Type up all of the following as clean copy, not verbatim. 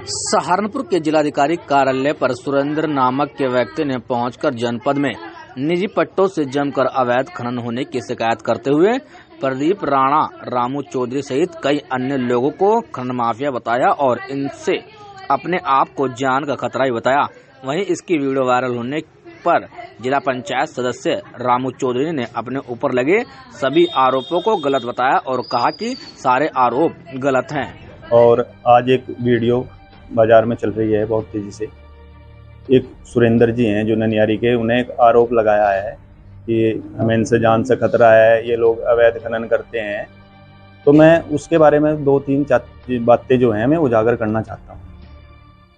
सहारनपुर के जिलाधिकारी कार्यालय पर सुरेंद्र नामक के व्यक्ति ने पहुंचकर जनपद में निजी पट्टों से जमकर अवैध खनन होने की शिकायत करते हुए प्रदीप राणा, रामू चौधरी सहित कई अन्य लोगों को खनन माफिया बताया और इनसे अपने आप को जान का खतरा ही बताया। वहीं इसकी वीडियो वायरल होने पर जिला पंचायत सदस्य रामू चौधरी ने अपने ऊपर लगे सभी आरोपों को गलत बताया और कहा कि सारे आरोप गलत हैं। और आज एक वीडियो बाजार में चल रही है बहुत तेजी से। एक सुरेंद्र जी हैं जो ननियारी के, उन्हें एक आरोप लगाया है कि हमें इनसे जान से खतरा है, ये लोग अवैध खनन करते हैं। तो मैं उसके बारे में दो तीन बातें जो हैं मैं उजागर करना चाहता हूँ।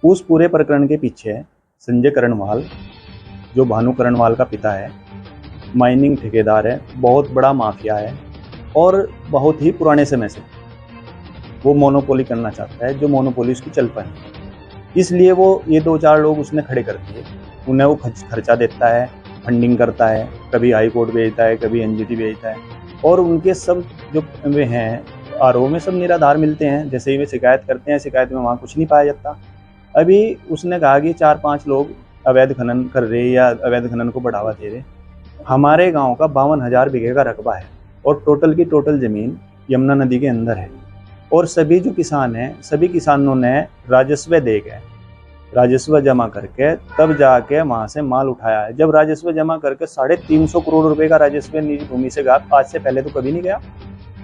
उस पूरे प्रकरण के पीछे संजय करणवाल, जो भानु करणवाल का पिता है, माइनिंग ठेकेदार है, बहुत बड़ा माफिया है और बहुत ही पुराने समय से वो मोनोपोली करना चाहता है, जो मोनोपोली उसकी चल पाए। इसलिए वो ये दो चार लोग उसने खड़े कर दिए, उन्हें वो खर्चा देता है, फंडिंग करता है, कभी हाई कोर्ट भेजता है, कभी एनजीटी भेजता है और उनके सब जो वे हैं आरोप में सब निराधार मिलते हैं। जैसे ही वे शिकायत करते हैं, शिकायत में वहाँ कुछ नहीं पाया जाता। अभी उसने कहा कि 4-5 लोग अवैध खनन कर रहे या अवैध खनन को बढ़ावा दे रहे। हमारे गाँव का 52,000 बीघे का रकबा है और टोटल की टोटल ज़मीन यमुना नदी के अंदर है और सभी जो किसान हैं, सभी किसानों ने राजस्व दे गए, राजस्व जमा करके तब जाके वहाँ से माल उठाया है। जब राजस्व जमा करके 350 करोड़ रुपए का राजस्व निजी भूमि से गया, आज से पहले तो कभी नहीं गया।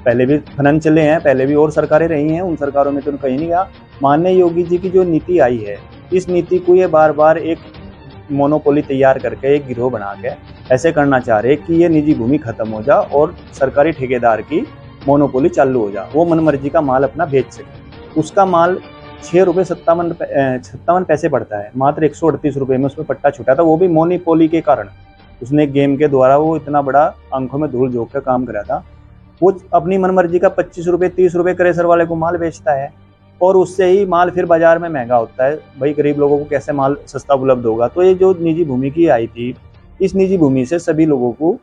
पहले भी खनन चले हैं, पहले भी और सरकारें रही हैं, उन सरकारों में तो कहीं नहीं गया। माननीय योगी जी की जो नीति आई है, इस नीति को ये बार बार एक मोनोपोली तैयार करके एक गिरोह बना के ऐसे करना चाह रहे कि ये निजी भूमि खत्म हो जा और सरकारी ठेकेदार की मोनोपोली चालू हो जा, वो मनमर्जी का माल अपना बेच सके। उसका माल 6 रुपये 57 पैसे पड़ता है, मात्र 138 रुपये में उसमें पट्टा छूटा था, वो भी मोनोपोली के कारण। उसने गेम के द्वारा वो इतना बड़ा आंखों में धूल झोंक का काम करा था। वो अपनी मनमर्जी का 25 रुपये 30 रुपये क्रेशर वाले को माल बेचता है और उससे ही माल फिर बाजार में महंगा होता है। भाई गरीब लोगों को कैसे माल सस्ता उपलब्ध होगा। तो ये जो निजी भूमि की आई थी, इस निजी भूमि से सभी लोगों को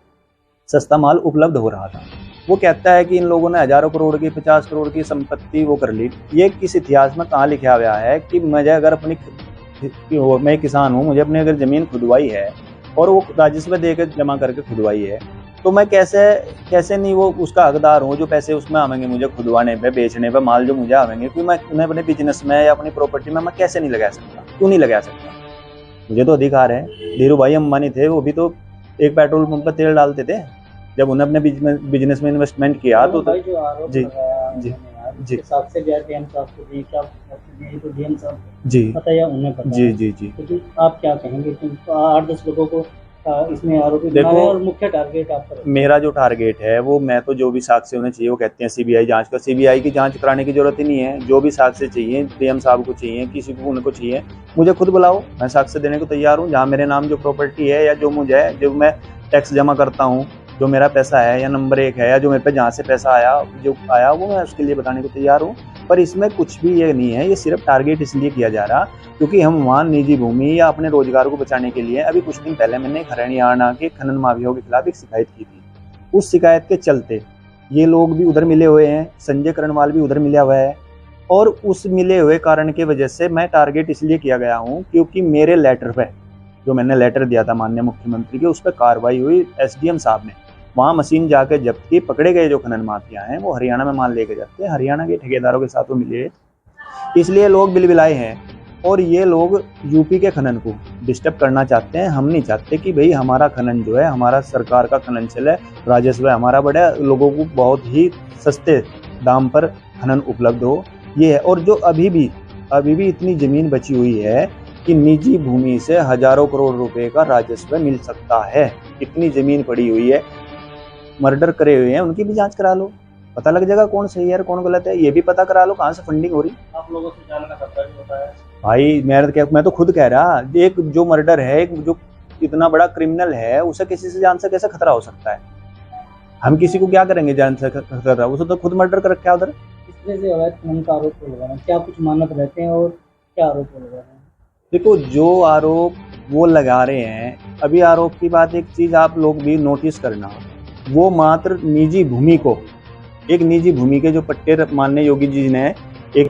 सस्ता माल उपलब्ध हो रहा था। वो कहता है कि इन लोगों ने हजारों करोड़ की 50 करोड़ की संपत्ति वो कर ली। ये किस इतिहास में कहाँ लिखा हुआ है कि मुझे अगर मैं किसान हूँ, मुझे अपनी अगर ज़मीन खुदवाई है और वो राजस्व देकर जमा करके खुदवाई है, तो मैं कैसे नहीं वो उसका हकदार हूँ, जो पैसे उसमें आवेंगे मुझे खुदवाने पे, बेचने पे, माल जो मुझे आवेंगे, कि मैं उन्हें अपने बिजनेस में या अपनी प्रॉपर्टी में मैं कैसे नहीं लगा सकता, क्यों नहीं लगा सकता। मुझे तो अधिकार है। धीरू भाई अंबानी थे, वो भी तो एक पेट्रोल पंप पर तेल डालते थे। जब उन्हें अपने बिजनेस में इन्वेस्टमेंट किया तो जी जी जी सबसे डीएम साहब को दी, क्या तो डीएम साहब जी बताया, उन्हें पता जी जी जी तो आप क्या कहेंगे कि 8-10 लोगों को इसमें आरोपी देखो, और मुख्य टारगेट आपका? मेरा जो टारगेट है वो, मैं तो जो भी साक्ष्य होने चाहिए वो कहते हैं सीबीआई जांच का। सीबीआई की जांच कराने की जरूरत ही नहीं है। जो भी साक्ष्य चाहिए डीएम साहब को चाहिए, किसी को उनको चाहिए, मुझे खुद बुलाओ, मैं साक्ष्य देने को तैयार हूँ। जहाँ मेरे नाम जो प्रॉपर्टी है या जो मुझे है, जो मैं टैक्स जमा करता हूँ, जो मेरा पैसा है या नंबर 1 है या जो मेरे पे जहाँ से पैसा आया वो मैं उसके लिए बताने को तैयार हूँ। पर इसमें कुछ भी ये नहीं है, ये सिर्फ टारगेट इसलिए किया जा रहा क्योंकि हम वहाँ निजी भूमि या अपने रोजगार को बचाने के लिए, अभी कुछ दिन पहले मैंने हरियाणा के खनन माफियाओं के खिलाफ एक शिकायत की थी। उस शिकायत के चलते ये लोग भी उधर मिले हुए हैं, संजय करणवाल भी उधर मिला हुआ है और उस मिले हुए कारण की वजह से मैं टारगेट इसलिए किया गया हूँ क्योंकि मेरे लेटर पे, जो मैंने लेटर दिया था माननीय मुख्यमंत्री के, उस पर कार्रवाई हुई। एसडीएम साहब ने वहाँ मशीन जाके जब्त की, पकड़े गए जो खनन माफिया हैं वो हरियाणा में माल लेके जाते हैं, हरियाणा के ठेकेदारों के साथ वो मिले, इसलिए लोग बिलबिलाए हैं और ये लोग यूपी के खनन को डिस्टर्ब करना चाहते हैं। हम नहीं चाहते कि भाई हमारा खनन जो है, हमारा सरकार का खनन चले, राजस्व हमारा बढ़े, लोगों को बहुत ही सस्ते दाम पर खनन उपलब्ध हो, ये है। और जो अभी भी इतनी ज़मीन बची हुई है कि निजी भूमि से हजारों करोड़ रुपए का राजस्व मिल सकता है, इतनी ज़मीन पड़ी हुई है, मर्डर करे हुए हैं, उनकी भी जांच करा लो, पता लग जाएगा कौन सही है और कौन गलत है। ये भी पता करा लो कहाँ से फंडिंग हो रही। आप लोगों से जानना खतरा भी होता है भाई। मैं तो खुद कह रहा, एक जो मर्डर है, एक जो इतना बड़ा क्रिमिनल है, उसे किसी से जान से कैसे खतरा हो सकता है। हम किसी को क्या करेंगे जान से खतरा, उसे तो खुद मर्डर कर रखा है उधर। इसलिए से अवैध खनन का आरोप लगा रहे हैं, क्या कुछ मानक रहते हैं और क्या आरोप लगा रहे हैं? देखो, जो आरोप वो लगा रहे हैं, अभी आरोप की बात, एक चीज आप लोग भी नोटिस करना, वो मात्र निजी भूमि को, एक निजी भूमि के जो पट्टे माननीय योगी जी ने एक